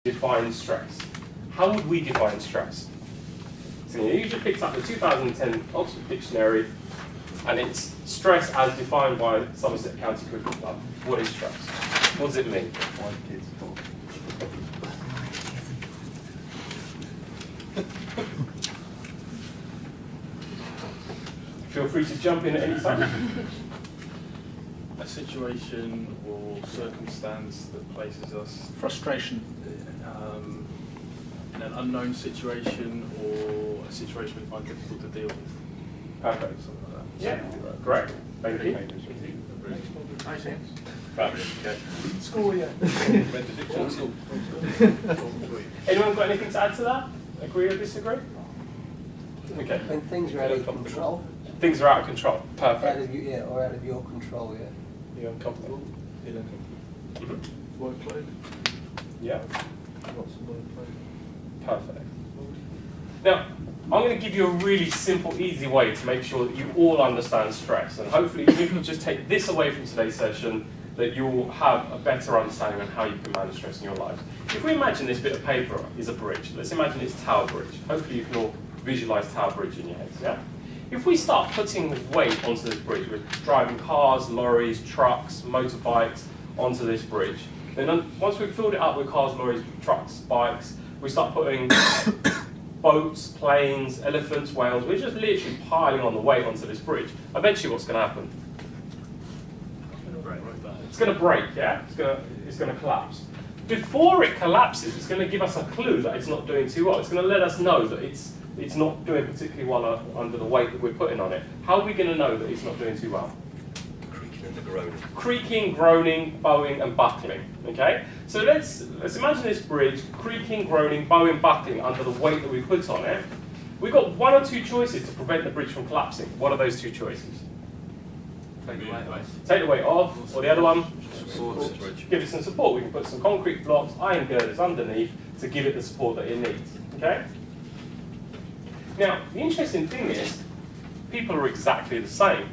define stress. How would we define stress? So you just picked up the 2010 Oxford Dictionary, and it's stress as defined by Somerset County Cricket Club. What is stress? What does it mean? Feel free to jump in at any time. A situation or circumstance that places us Frustration. In an unknown situation or a situation we find difficult to deal with. Perfect. Something like that. Yeah, great. Thank you. Perfect. School, yeah. Anyone got anything to add to that? Agree or disagree? Okay. When things are out of control. Things are out of control. Perfect. Or out of your control, yeah. You're uncomfortable? Workload. Yeah. Lots of workload. Perfect. Now, I'm going to give you a really simple, easy way to make sure that you all understand stress. And hopefully, if you can just take this away from today's session, that you'll have a better understanding on how you can manage stress in your life. If we imagine this bit of paper is a bridge, let's imagine it's Tower Bridge. Hopefully, you can all visualize Tower Bridge in your heads, yeah? If we start putting weight onto this bridge, we're driving cars, lorries, trucks, motorbikes onto this bridge. Then once we've filled it up with cars, lorries, trucks, bikes, we start putting boats, planes, elephants, whales. We're just literally piling on the weight onto this bridge. Eventually, what's going to happen? It's going to break, yeah? It's going to collapse. Before it collapses, it's going to give us a clue that it's not doing too well. It's going to let us know that it's not doing particularly well under the weight that we're putting on it. How are we going to know that it's not doing too well? Creaking and the groaning. Creaking, groaning, bowing, and buckling. Okay? So let's imagine this bridge creaking, groaning, bowing, buckling under the weight that we put on it. We've got one or two choices to prevent the bridge from collapsing. What are those two choices? Take the weight off, or the other one? Give it some support. We can put some concrete blocks, iron girders underneath to give it the support that it needs. Okay? Now, the interesting thing is, people are exactly the same.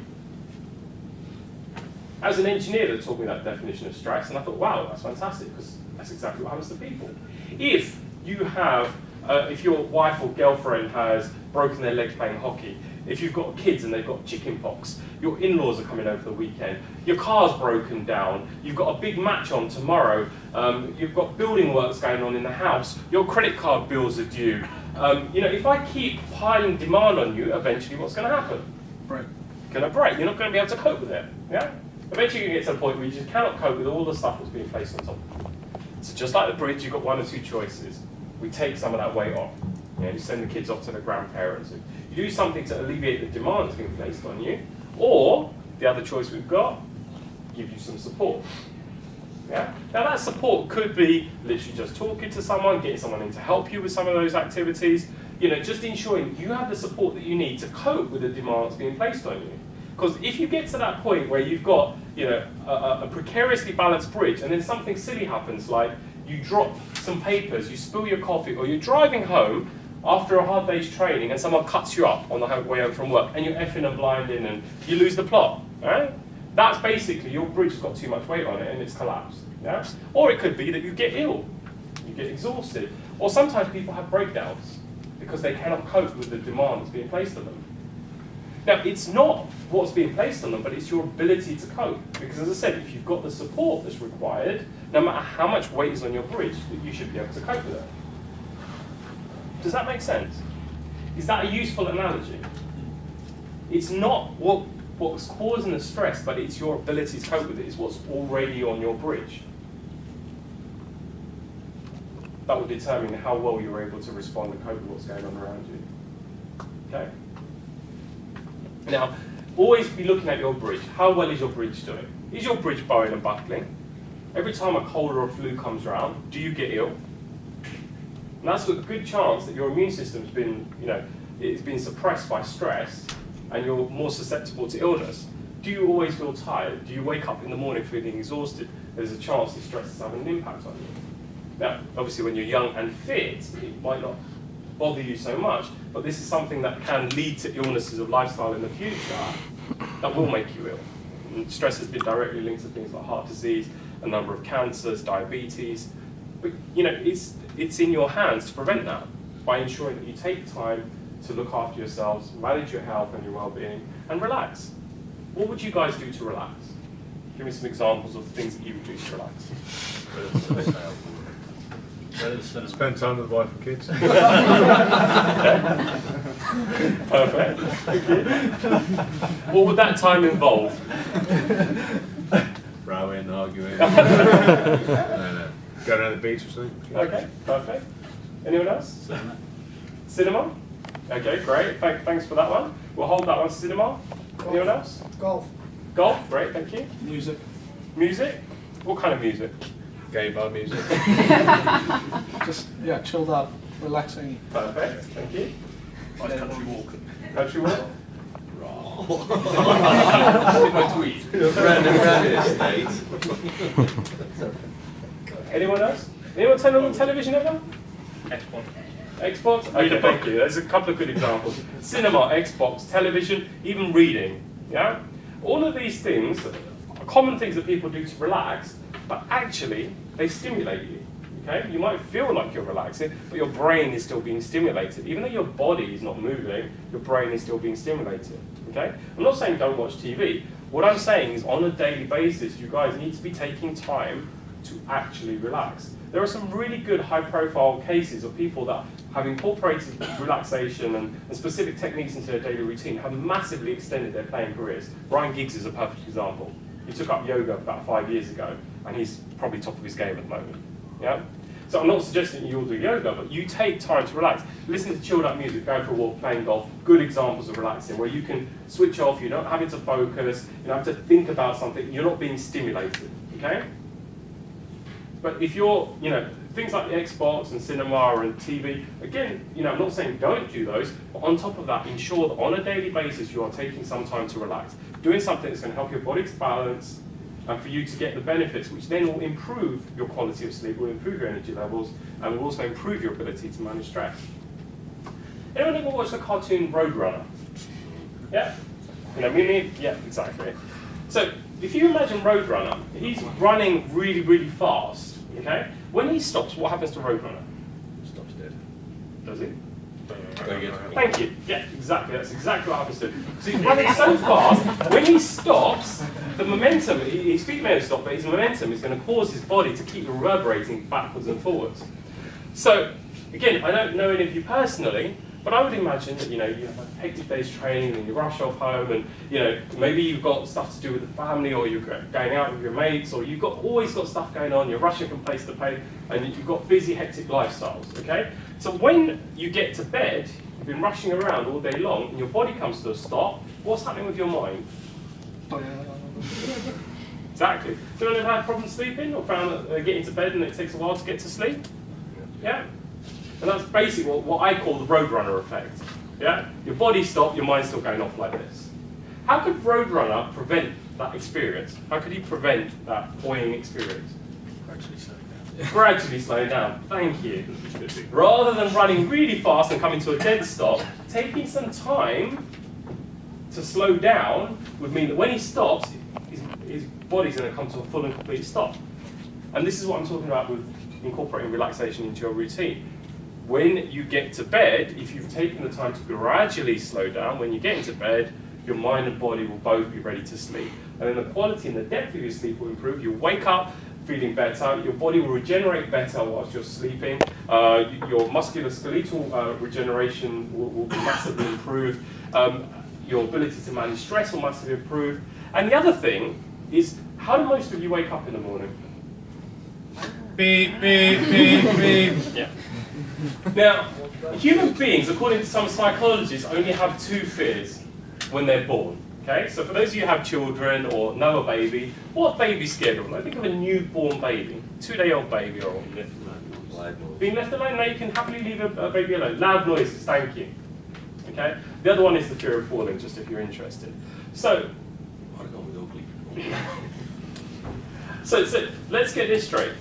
As an engineer, they taught me that definition of stress, and I thought, wow, that's fantastic, because that's exactly what happens to people. If you have, if your wife or girlfriend has broken their leg playing hockey, if you've got kids and they've got chicken pox, your in-laws are coming over for the weekend, your car's broken down, you've got a big match on tomorrow, you've got building works going on in the house, your credit card bills are due. If I keep piling demand on you, eventually what's going to happen? Break. Going to break. You're not going to be able to cope with it. Yeah? Eventually you get to a point where you just cannot cope with all the stuff that's being placed on top of you. So just like the bridge, you've got one or two choices. We take some of that weight off. You send the kids off to the grandparents. You do something to alleviate the demand that's being placed on you. Or, the other choice we've got, give you some support. Yeah? Now that support could be literally just talking to someone, getting someone in to help you with some of those activities, just ensuring you have the support that you need to cope with the demands being placed on you. Because if you get to that point where you've got a precariously balanced bridge and then something silly happens, like you drop some papers, you spill your coffee, or you're driving home after a hard day's training and someone cuts you up on the way home from work and you're effing and blinding and you lose the plot, right? That's basically your bridge has got too much weight on it and it's collapsed. Yeah? Or it could be that you get ill, you get exhausted, or sometimes people have breakdowns because they cannot cope with the demand that's being placed on them. Now, it's not what's being placed on them, but it's your ability to cope. Because as I said, if you've got the support that's required, no matter how much weight is on your bridge, you should be able to cope with it. Does that make sense? Is that a useful analogy? It's not what's causing the stress, but it's your ability to cope with it. It's what's already on your bridge. That will determine how well you're able to respond and cope with what's going on around you. Okay? Now, always be looking at your bridge. How well is your bridge doing? Is your bridge bowing and buckling? Every time a cold or a flu comes around, do you get ill? And that's a good chance that your immune system's been, it's been suppressed by stress, and you're more susceptible to illness. Do you always feel tired? Do you wake up in the morning feeling exhausted? There's a chance that stress is having an impact on you. Now, obviously when you're young and fit, it might not bother you so much, but this is something that can lead to illnesses of lifestyle in the future that will make you ill. And stress has been directly linked to things like heart disease, a number of cancers, diabetes, But it's in your hands to prevent that by ensuring that you take time to look after yourselves, manage your health and your well-being, and relax. What would you guys do to relax? Give me some examples of things that you would do to relax. Spend time with the wife and kids. Perfect. What would that time involve? Rowing, arguing. No. Go down the beach or something. Okay, perfect. Anyone else? Cinema? Okay, great. Thanks for that one. We'll hold that one. Cinema? Anyone else? Golf. Golf? Great, thank you. Music. Music? What kind of music? Gay bar music. Just, chilled out, relaxing. Perfect, thank you. Like country walk. Country walk? My tweet. Around the estate. Anyone else? Anyone turn on the television ever? Xbox. Xbox? Okay, thank you. There's a couple of good examples. Cinema, Xbox, television, even reading. Yeah? All of these things are common things that people do to relax, but actually they stimulate you. Okay? You might feel like you're relaxing, but your brain is still being stimulated. Even though your body is not moving, your brain is still being stimulated. Okay? I'm not saying don't watch TV. What I'm saying is on a daily basis, you guys need to be taking time to actually relax. There are some really good high-profile cases of people that have incorporated relaxation and specific techniques into their daily routine, have massively extended their playing careers. Ryan Giggs is a perfect example. He took up yoga about 5 years ago, and he's probably top of his game at the moment. Yeah? So I'm not suggesting you all do yoga, but you take time to relax. Listen to chilled out music, go for a walk, playing golf, good examples of relaxing, where you can switch off, you're not having to focus, you don't have to think about something, you're not being stimulated, okay? But if you're, things like the Xbox and cinema and TV, again, I'm not saying don't do those, but on top of that, ensure that on a daily basis you are taking some time to relax. Doing something that's going to help your body to balance and for you to get the benefits, which then will improve your quality of sleep, will improve your energy levels, and will also improve your ability to manage stress. Anyone ever watched the cartoon Roadrunner? Yeah? Yeah, exactly. So, if you imagine Roadrunner, he's running really, really fast, okay? When he stops, what happens to Roadrunner? Stops dead. Does he? Very good. Thank you. Yeah, exactly. That's exactly what happens to him. So he's running so fast, when he stops, the momentum, his feet may have stopped, but his momentum is going to cause his body to keep reverberating backwards and forwards. So, again, I don't know any of you personally, but I would imagine that, you have a hectic day's training and you rush off home and, maybe you've got stuff to do with the family or you're going out with your mates or you've always got stuff going on, you're rushing from place to place and you've got busy, hectic lifestyles, okay? So when you get to bed, you've been rushing around all day long and your body comes to a stop, what's happening with your mind? Exactly. Do you ever had problems sleeping or found that getting to bed and it takes a while to get to sleep? Yeah? And that's basically what I call the Roadrunner effect. Yeah? Your body stopped, your mind's still going off like this. How could Roadrunner prevent that experience? How could he prevent that buoying experience? Gradually slowing down. Gradually slowing down. Thank you. Rather than running really fast and coming to a dead stop, taking some time to slow down would mean that when he stops, his body's going to come to a full and complete stop. And this is what I'm talking about with incorporating relaxation into your routine. When you get to bed, if you've taken the time to gradually slow down, when you get into bed, your mind and body will both be ready to sleep. And then the quality and the depth of your sleep will improve. You'll wake up feeling better, your body will regenerate better whilst you're sleeping, your musculoskeletal regeneration will be massively improved, your ability to manage stress will massively improve. And the other thing is, how do most of you wake up in the morning? Beep, beep, beep, beep. Yeah. Now, human beings, according to some psychologists, only have two fears when they're born. Okay, so for those of you who have children or know a baby, what baby's scared of? Like, think of a newborn baby, 2-day-old baby or being left alone. Now you can happily leave a baby alone. Loud noises, thank you. Okay, the other one is the fear of falling, just if you're interested. So, I'd go with ugly. so let's get this straight.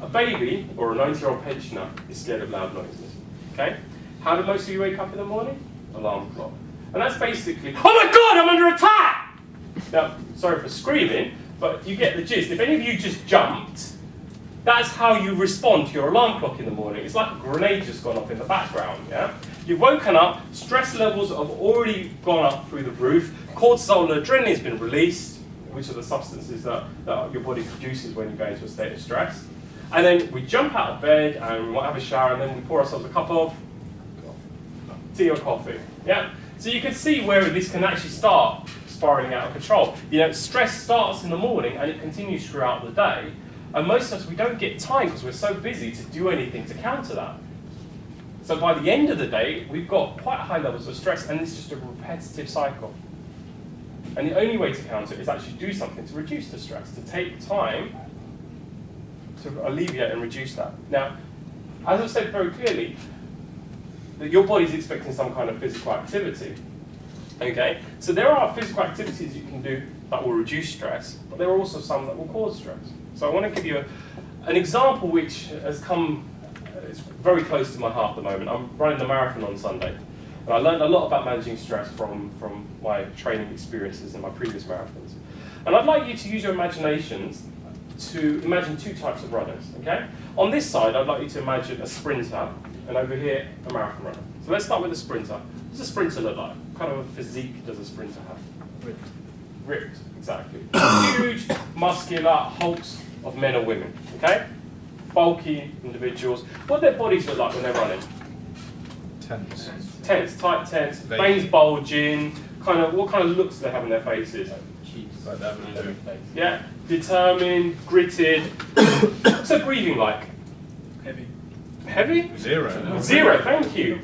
A baby or a 90-year-old pensioner is scared of loud noises. Okay? How do most of you wake up in the morning? Alarm clock. And that's basically, oh my God, I'm under attack! Now, sorry for screaming, but you get the gist. If any of you just jumped, That's how you respond to your alarm clock in the morning. It's like a grenade just gone off in the background, yeah? You've woken up, stress levels have already gone up through the roof, cortisol and adrenaline has been released, which are the substances that your body produces when you go into a state of stress. And then we jump out of bed and we might have a shower and then we pour ourselves a cup of tea or coffee, yeah? So you can see where this can actually start spiraling out of control. You know, stress starts in the morning and it continues throughout the day. And most of us, we don't get time because we're so busy to do anything to counter that. So by the end of the day, we've got quite high levels of stress and it's just a repetitive cycle. And the only way to counter it is actually do something to reduce the stress, to take time to alleviate and reduce that. Now, as I've said very clearly, that your body's expecting some kind of physical activity. Okay, so there are physical activities you can do that will reduce stress, but there are also some that will cause stress. So I want to give you an example which has come, it's very close to my heart at the moment. I'm running the marathon on Sunday, and I learned a lot about managing stress from my training experiences in my previous marathons. And I'd like you to use your imaginations to imagine two types of runners, okay? On this side, I'd like you to imagine a sprinter, and over here, a marathon runner. So let's start with a sprinter. What does a sprinter look like? What kind of a physique does a sprinter have? Ripped, exactly. Huge, muscular hulks of men or women, okay? Bulky individuals. What do their bodies look like when they're running? Tense. Tense, tight tense, Vague. veins bulging, what kind of looks do they have on their faces? Like that. Yeah, determined, gritted. What's their breathing like? Heavy. Heavy? Zero. Zero, thank you.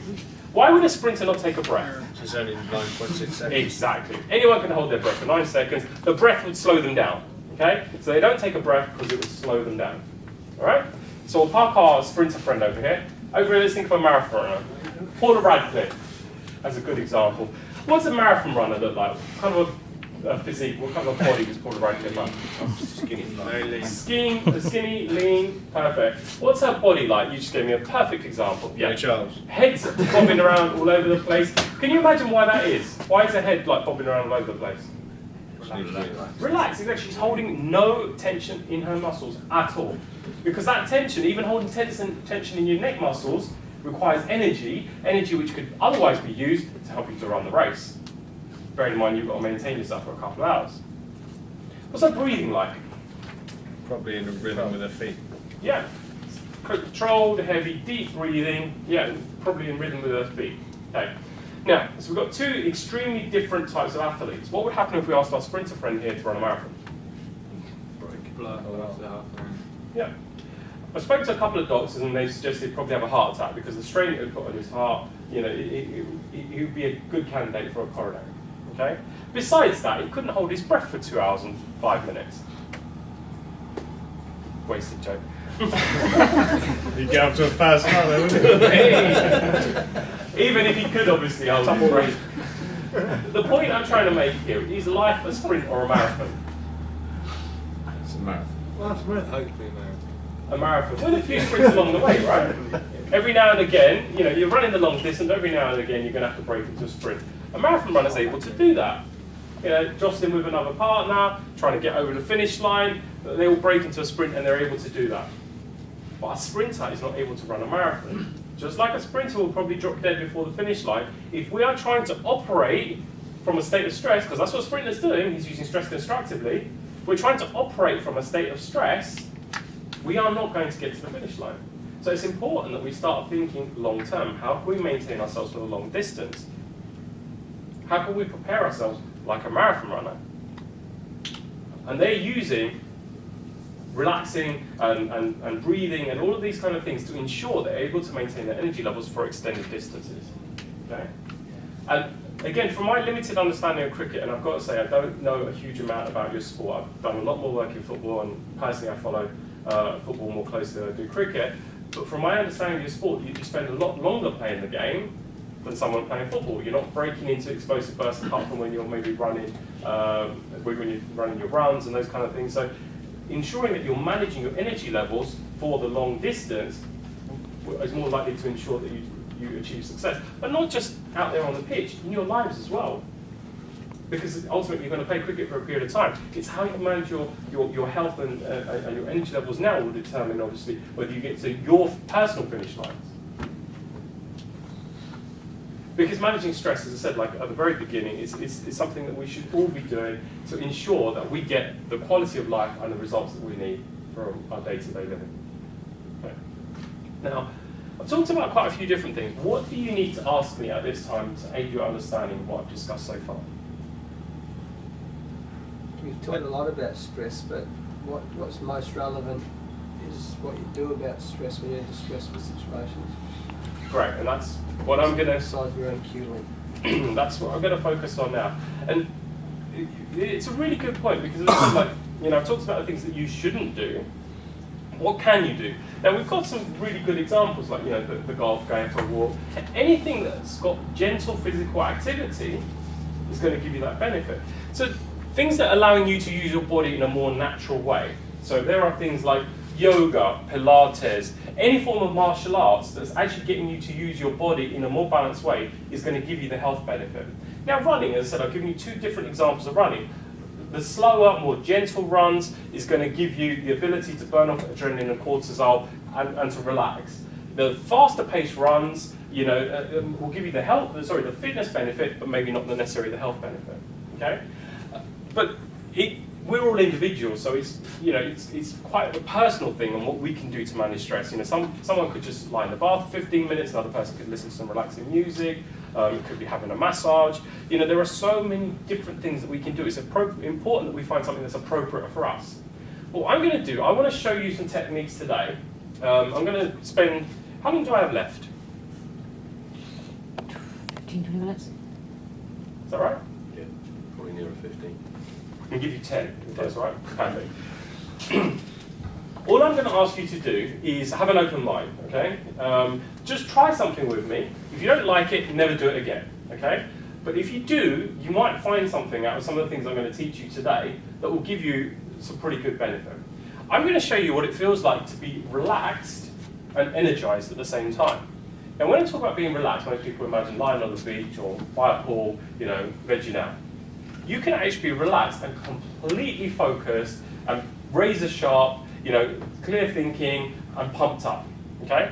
Why would a sprinter not take a breath? It's only 9.6 seconds. Exactly. Anyone can hold their breath for 9 seconds. The breath would slow them down. Okay? So they don't take a breath because it would slow them down. Alright? So we'll park our sprinter friend over here. Over here, let's think of a marathoner. Paula Radcliffe as a good example. What's a marathon runner look like? What kind of a physique, what kind of a body was Paula Radcliffe like? Skinny, lean, perfect. What's her body like? You just gave me a perfect example. Yeah, Charles. Head's bobbing around all over the place. Can you imagine why that is? Why is her head like bobbing around all over the place? Relax, exactly. She's holding no tension in her muscles at all. Because that tension, even holding tension in your neck muscles, requires energy which could otherwise be used to help you to run the race. Bearing in mind you've got to maintain yourself for a couple of hours. What's her breathing like? Probably in a rhythm with her feet. Yeah. Controlled, heavy, deep breathing. Yeah, probably in rhythm with her feet. Okay. Now, so we've got two extremely different types of athletes. What would happen if we asked our sprinter friend here to run a marathon? Yeah. I spoke to a couple of doctors and they suggested he'd probably have a heart attack because the strain it would put on his heart, you know, he would be a good candidate for a coronary. Okay? Besides that, he couldn't hold his breath for 2 hours and 5 minutes. Wasted joke. You get up to a fast run, though, wouldn't you? Hey. Even if he could obviously hold his breath. The point I'm trying to make here is life a sprint or a marathon? It's a marathon. Well, that's right. Hopefully, man. A marathon with a few sprints along the way, right? Every now and again, you know, you're running the long distance, every now and again you're going to have to break into a sprint. A marathon runner's able to do that. You know, jostling with another partner, trying to get over the finish line, they all break into a sprint and they're able to do that. But a sprinter is not able to run a marathon. Just like a sprinter will probably drop dead before the finish line, if we are trying to operate from a state of stress, because that's what a sprinter's doing, he's using stress constructively, we're trying to operate from a state of stress, we are not going to get to the finish line. So it's important that we start thinking long term. How can we maintain ourselves for the long distance? How can we prepare ourselves like a marathon runner? And they're using relaxing and breathing and all of these kind of things to ensure they're able to maintain their energy levels for extended distances. Okay? And again, from my limited understanding of cricket, and I've got to say I don't know a huge amount about your sport. I've done a lot more work in football, and personally I follow football more closely than I do cricket. But from my understanding of your sport, you spend a lot longer playing the game than someone playing football. You're not breaking into explosive bursts apart from when you're maybe running, when you're running your runs and those kind of things. So ensuring that you're managing your energy levels for the long distance is more likely to ensure that you achieve success. But not just out there on the pitch, in your lives as well. because ultimately you're going to play cricket for a period of time. It's how you manage your health and your energy levels now will determine, obviously, whether you get to your personal finish lines. Because managing stress, as I said, like at the very beginning, is something that we should all be doing to ensure that we get the quality of life and the results that we need from our day-to-day living. Okay. Now, I've talked about quite a few different things. What do you need to ask me at this time to aid your understanding of what I've discussed so far? We've talked a lot about stress, but what's most relevant is what you do about stress when you're in stressful situations. Great, and that's what I'm going to... Exercise your own cueing. That's what I'm going to focus on now. And it's a really good point, because it's like, you know, I've talked about the things that you shouldn't do. What can you do? Now, we've got some really good examples, like, you know, the golf, going for a walk. Anything that's got gentle physical activity is going to give you that benefit. So things that are allowing you to use your body in a more natural way. So there are things like yoga, Pilates, any form of martial arts that's actually getting you to use your body in a more balanced way is going to give you the health benefit. Now, running, as I said, I've given you two different examples of running. The slower, more gentle runs is going to give you the ability to burn off adrenaline and cortisol and to relax. The faster paced runs, you know, will give you the fitness benefit, but maybe not necessarily the health benefit. Okay, but we're all individuals, so it's, you know, it's quite a personal thing on what we can do to manage stress. You know, someone could just lie in the bath for 15 minutes, another person could listen to some relaxing music, could be having a massage. You know, there are so many different things that we can do. It's important that we find something that's appropriate for us. What I'm going to do, I want to show you some techniques today. I'm going to spend, how long do I have left? 15, 20 minutes. Is that right? Yeah, probably nearer 15. I can give you 10, if that's right. Perfect. All I'm going to ask you to do is have an open mind, okay? Just try something with me. If you don't like it, never do it again, okay? But if you do, you might find something out of some of the things I'm going to teach you today that will give you some pretty good benefit. I'm going to show you what it feels like to be relaxed and energized at the same time. Now, when I talk about being relaxed, most people imagine lying on the beach or by a pool, you know, vegging out. You can actually be relaxed and completely focused and razor sharp, you know, clear thinking and pumped up, okay?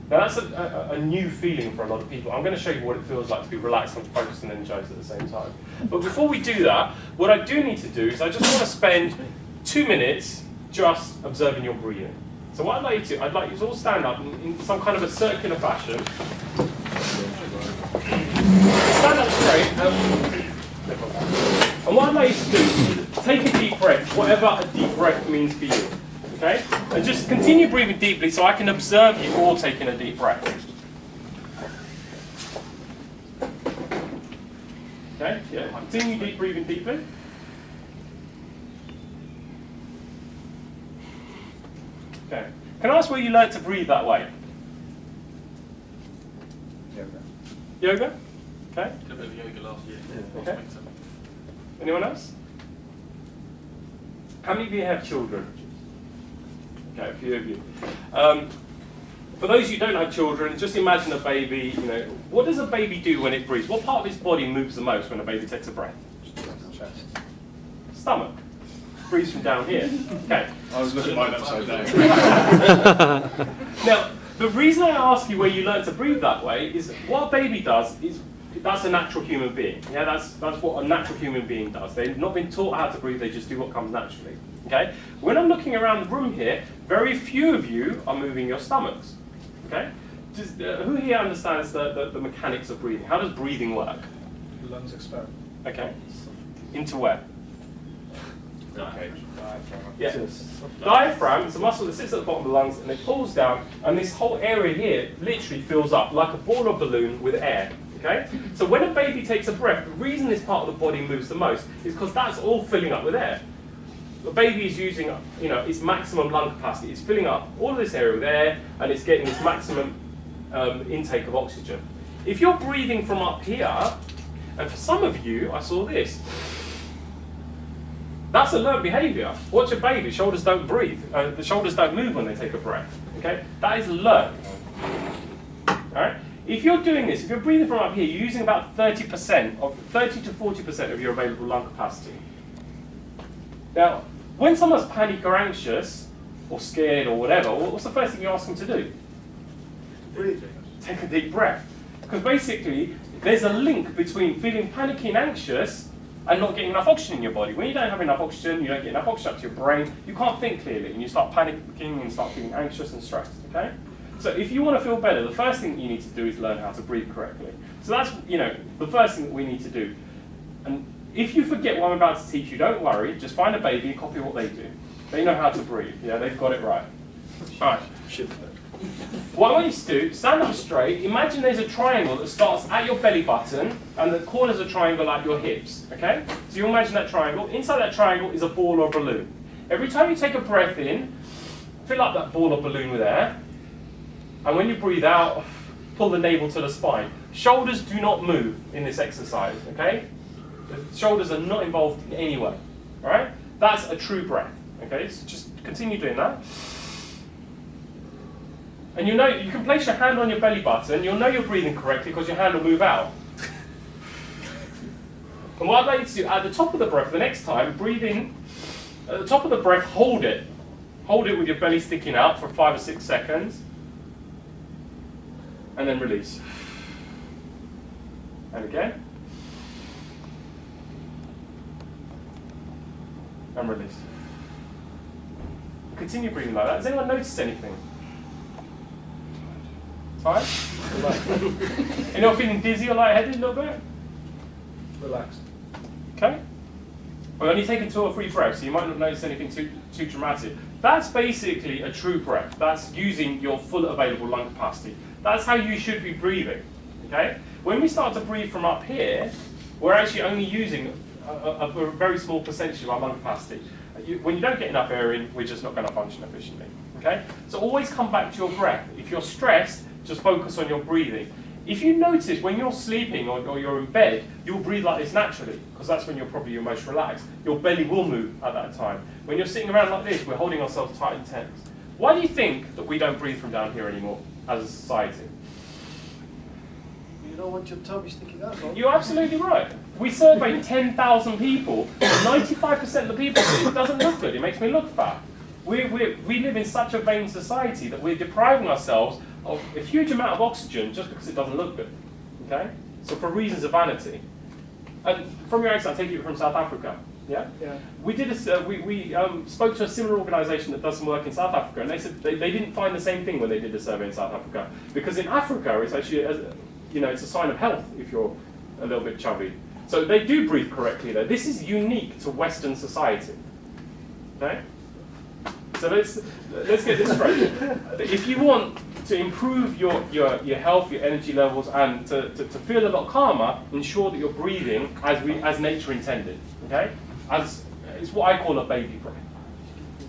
Now that's a new feeling for a lot of people. I'm going to show you what it feels like to be relaxed and focused and energized at the same time. But before we do that, what I do need to do is I just want to spend 2 minutes just observing your breathing. So what I'd like you to all stand up in some kind of a circular fashion. Stand up straight. And what I'd like you to do is take a deep breath, whatever a deep breath means for you. Okay? And just continue breathing deeply so I can observe you all taking a deep breath. Okay? Yeah. Continue deep breathing deeply. Okay. Can I ask where you learned to breathe that way? Yoga. Yoga? Okay. Did a bit of yoga last year. Okay. Anyone else? How many of you have children? Okay, a few of you. For those of you who don't have children, just imagine a baby. You know, what does a baby do when it breathes? What part of its body moves the most when a baby takes a breath? Chest. Stomach. Breathes from down here. Okay. I was looking mine upside down. Now, the reason I ask you where you learn to breathe that way is what a baby does is that's a natural human being. Yeah, that's what a natural human being does. They've not been taught how to breathe, they just do what comes naturally. Okay? When I'm looking around the room here, very few of you are moving your stomachs. Okay? Who here understands the mechanics of breathing? How does breathing work? Lungs expand. Okay. Into where? Okay. Yeah. Diaphragm is a muscle that sits at the bottom of the lungs and it pulls down, and this whole area here literally fills up like a ball or balloon with air. Okay? So when a baby takes a breath, the reason this part of the body moves the most is because that's all filling up with air. The baby is using, you know, its maximum lung capacity. It's filling up all of this area with air, and it's getting this maximum intake of oxygen. If you're breathing from up here, and for some of you, I saw this. That's a learned behaviour. Watch a baby, shoulders don't breathe. The shoulders don't move when they take a breath. Okay? That is learned. Alright? if you're doing this, if you're breathing from up here, you're using about 30 to 40% of your available lung capacity. Now, when someone's panic or anxious, or scared or whatever, what's the first thing you ask them to do? Breathe. Take a deep breath. Because basically, there's a link between feeling panicky and anxious and not getting enough oxygen in your body. When you don't have enough oxygen, you don't get enough oxygen up to your brain, you can't think clearly, and you start panicking and start feeling anxious and stressed, okay? So if you want to feel better, the first thing you need to do is learn how to breathe correctly. So that's, the first thing that we need to do. And if you forget what I'm about to teach you, don't worry, just find a baby and copy what they do. They know how to breathe, yeah, they've got it right. All right. What I want you to do, stand up straight, imagine there's a triangle that starts at your belly button and the corners of the triangle at your hips, okay? So you imagine that triangle. Inside that triangle is a ball or balloon. Every time you take a breath in, fill up that ball or balloon with air, and when you breathe out, pull the navel to the spine. Shoulders do not move in this exercise, okay? The shoulders are not involved in any way, all right? That's a true breath, okay? So just continue doing that. And you can place your hand on your belly button, you'll know you're breathing correctly because your hand will move out. And what I'd like you to do, at the top of the breath, the next time, breathe in, at the top of the breath, hold it. Hold it with your belly sticking out for 5 or 6 seconds. And then release. And again. And release. Continue breathing like that. Has anyone noticed anything? Tired? Anyone feeling dizzy or lightheaded a little bit? Relaxed. Okay. We're only taking 2 or 3 breaths, so you might not notice anything too dramatic. That's basically a true breath. That's using your full available lung capacity. That's how you should be breathing. Okay. When we start to breathe from up here, we're actually only using a very small percentage of our lung capacity. When you don't get enough air in, we're just not going to function efficiently. Okay. So always come back to your breath. If you're stressed, just focus on your breathing. If you notice when you're sleeping or you're in bed, you'll breathe like this naturally, because that's when you're probably your most relaxed. Your belly will move at that time. When you're sitting around like this, we're holding ourselves tight and tense. Why do you think that we don't breathe from down here anymore as a society? You don't want your tummy sticking out, right? You're absolutely right. We surveyed 10,000 people. 95% of the people say it doesn't look good. It makes me look fat. We live in such a vain society that we're depriving ourselves of a huge amount of oxygen just because it doesn't look good. Okay? So for reasons of vanity. And from your accent, I take it from South Africa. Yeah? Yeah. We did we spoke to a similar organisation that does some work in South Africa, and they said they didn't find the same thing when they did the survey in South Africa, because in Africa it's actually it's a sign of health if you're a little bit chubby. So they do breathe correctly there. This is unique to Western society. Okay. So let's get this straight. If you want to improve your health, your energy levels, and to feel a lot calmer, ensure that you're breathing as nature intended. Okay? It's what I call a baby breath.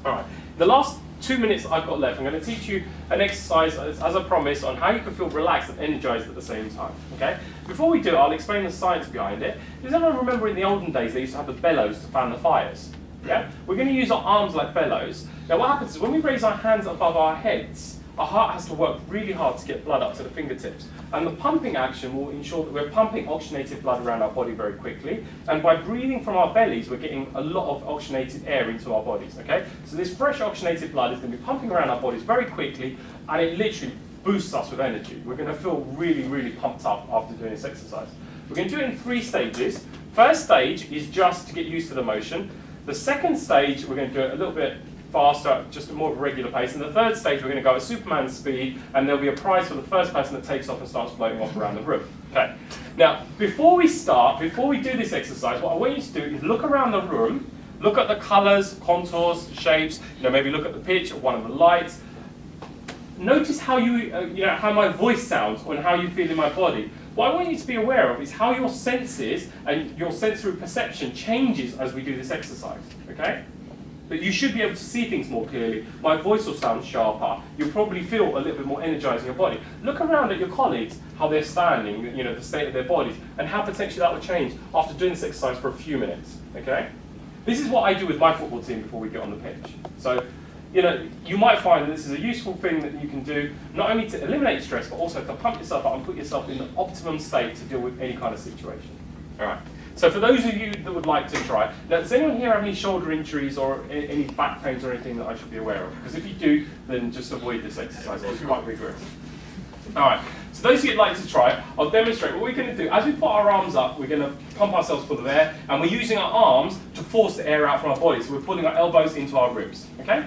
All right. The last 2 minutes I've got left, I'm going to teach you an exercise as I promised on how you can feel relaxed and energized at the same time. Okay? Before we do it, I'll explain the science behind it. Does anyone remember in the olden days they used to have the bellows to fan the fires? Yeah? We're going to use our arms like bellows. Now what happens is when we raise our hands above our heads, our heart has to work really hard to get blood up to the fingertips. And the pumping action will ensure that we're pumping oxygenated blood around our body very quickly. And by breathing from our bellies, we're getting a lot of oxygenated air into our bodies, okay? So this fresh oxygenated blood is going to be pumping around our bodies very quickly, and it literally boosts us with energy. We're going to feel really, really pumped up after doing this exercise. We're going to do it in 3 stages. First stage is just to get used to the motion. The second stage, we're going to do it a little bit faster, just at more of a regular pace. And the third stage, we're going to go at Superman speed, and there'll be a prize for the first person that takes off and starts floating off around the room. Okay. Now, before we do this exercise, what I want you to do is look around the room, look at the colours, contours, shapes, maybe look at the pitch of one of the lights. Notice how how my voice sounds and how you feel in my body. What I want you to be aware of is how your senses and your sensory perception changes as we do this exercise, okay? But you should be able to see things more clearly. My voice will sound sharper. You'll probably feel a little bit more energized in your body. Look around at your colleagues, how they're standing, the state of their bodies, and how potentially that will change after doing this exercise for a few minutes, okay? This is what I do with my football team before we get on the pitch. So you know, you might find that this is a useful thing that you can do, not only to eliminate stress, but also to pump yourself up and put yourself in the optimum state to deal with any kind of situation. All right. So for those of you that would like to try, now does anyone here have any shoulder injuries or any back pains or anything that I should be aware of? Because if you do, then just avoid this exercise. It's quite vigorous. All right. So those of you who'd like to try it, I'll demonstrate. What we're going to do, as we put our arms up, we're going to pump ourselves full of air, and we're using our arms to force the air out from our body. So we're pulling our elbows into our ribs. Okay?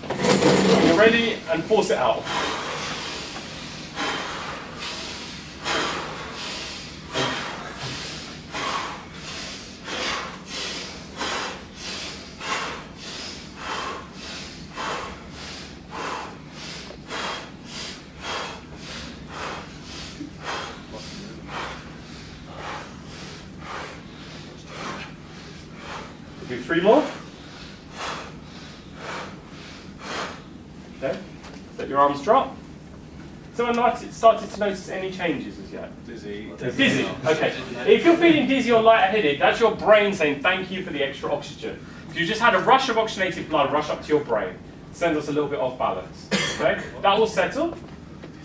When you're ready, and force it out. Do 3 more. Okay, let your arms drop. Someone started to notice any changes as yet? Dizzy. Dizzy, okay. If you're feeling dizzy or lightheaded, that's your brain saying thank you for the extra oxygen. You just had a rush of oxygenated blood rush up to your brain. Sends us a little bit off balance. Okay, that will settle.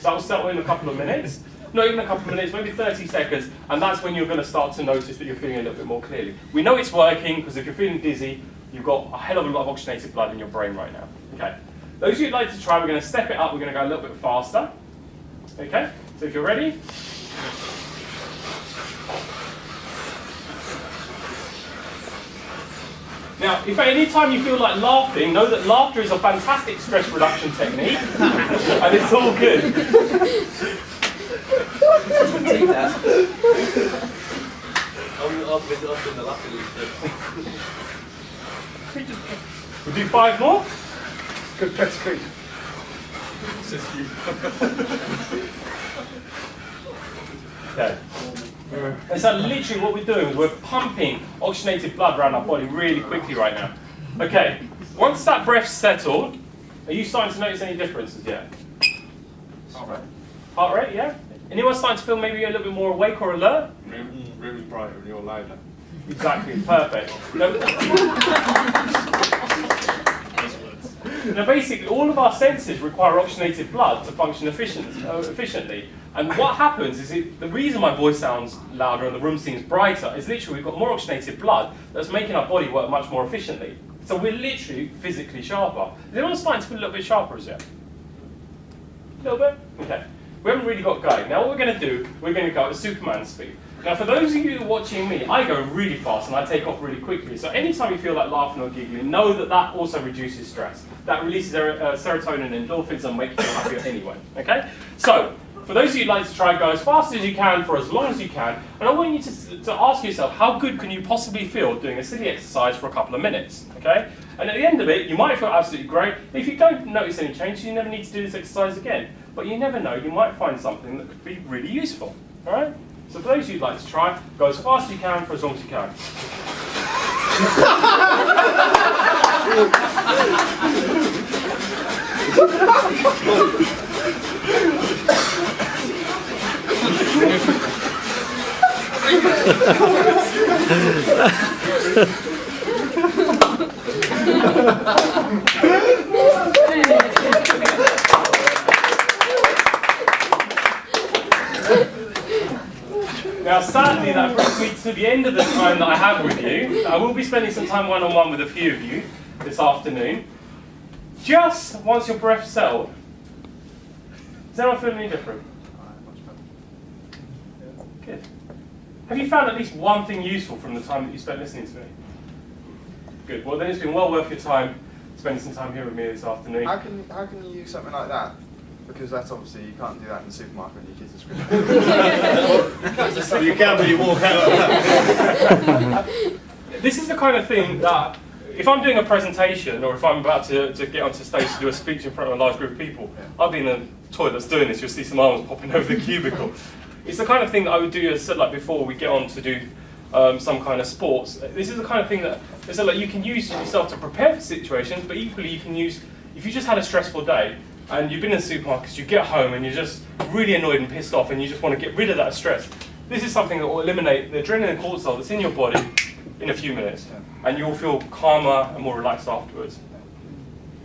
That will settle in a couple of minutes. Not even a couple of minutes, maybe 30 seconds, and that's when you're going to start to notice that you're feeling a little bit more clearly. We know it's working because if you're feeling dizzy, you've got a hell of a lot of oxygenated blood in your brain right now. Okay. Those of you who'd like to try, we're going to step it up. We're going to go a little bit faster. Okay. So if you're ready. Now, if at any time you feel like laughing, know that laughter is a fantastic stress reduction technique, and it's all good. Take that. I've been the laughing. We'll do 5 more. Good pet squeak. Okay. And so literally what we're doing is we're pumping oxygenated blood around our body really quickly right now. Okay, once that breath's settled, are you starting to notice any differences yet? Heart rate, yeah? Anyone starting to feel maybe a little bit more awake or alert? Room's brighter and you're louder. Exactly, perfect. Now basically, all of our senses require oxygenated blood to function efficiently. And what happens is, the reason my voice sounds louder and the room seems brighter is literally we've got more oxygenated blood that's making our body work much more efficiently. So we're literally physically sharper. Is anyone starting to feel a little bit sharper as yet? A little bit? Okay. We haven't really got going. Now what we're going to do, we're going to go at Superman speed. Now for those of you watching me, I go really fast and I take off really quickly. So anytime you feel like laughing or giggling, know that that also reduces stress. That releases serotonin and endorphins and makes you happier anyway. Okay? So, for those of you who'd like to try, go as fast as you can for as long as you can. And I want you to ask yourself, how good can you possibly feel doing a silly exercise for a couple of minutes? Okay? And at the end of it, you might feel absolutely great. If you don't notice any change, you never need to do this exercise again. But you never know, you might find something that could be really useful. Alright? So for those of you who'd like to try, go as fast as you can for as long as you can. Now sadly that brings me to the end of the time that I have with you. I will be spending some time one-on-one with a few of you this afternoon. Just once your breath's settled, does anyone feel any different? Good. Have you found at least one thing useful from the time that you spent listening to me? Good. Well then it's been well worth your time spending some time here with me this afternoon. How can you use something like that? Because that's obviously, you can't do that in the supermarket when your kids are screaming. You can when you walk out like that. This is the kind of thing that, if I'm doing a presentation or if I'm about to get onto stage to do a speech in front of a large group of people, I'll be in the toilets doing this, you'll see some arms popping over the cubicle. It's the kind of thing that I would do, as I said, like before we get on to do some kind of sports. This is the kind of thing that, as I said, like, you can use yourself to prepare for situations, but equally you can use, if you just had a stressful day, and you've been in the supermarkets, you get home and you're just really annoyed and pissed off and you just want to get rid of that stress. This is something that will eliminate the adrenaline and cortisol that's in your body in a few minutes. And you'll feel calmer and more relaxed afterwards.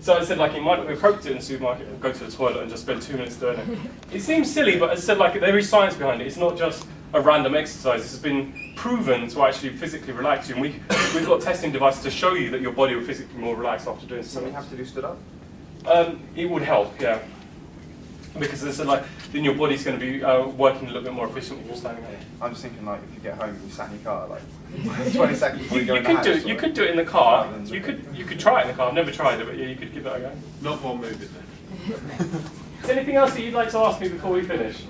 So I said, like, you might approach it in the supermarket, go to the toilet and just spend 2 minutes doing it. It seems silly, but as I said, like, there is science behind it. It's not just a random exercise. This has been proven to actually physically relax you. And we've got testing devices to show you that your body will physically more relaxed after doing Something something. you have to do stood up? It would help, yeah. Because as I said, like, then your body's going to be working a little bit more efficiently if you're standing up. I'm just thinking, like, if you get home and you sat in your car, like, 20 seconds before You, you go you in the could house. do it. You or- could do it in the car. Rather than- You could try it in the car. I've never tried it, but yeah, you could give that a go. Not while moving then. Is there anything else that you'd like to ask me before we finish?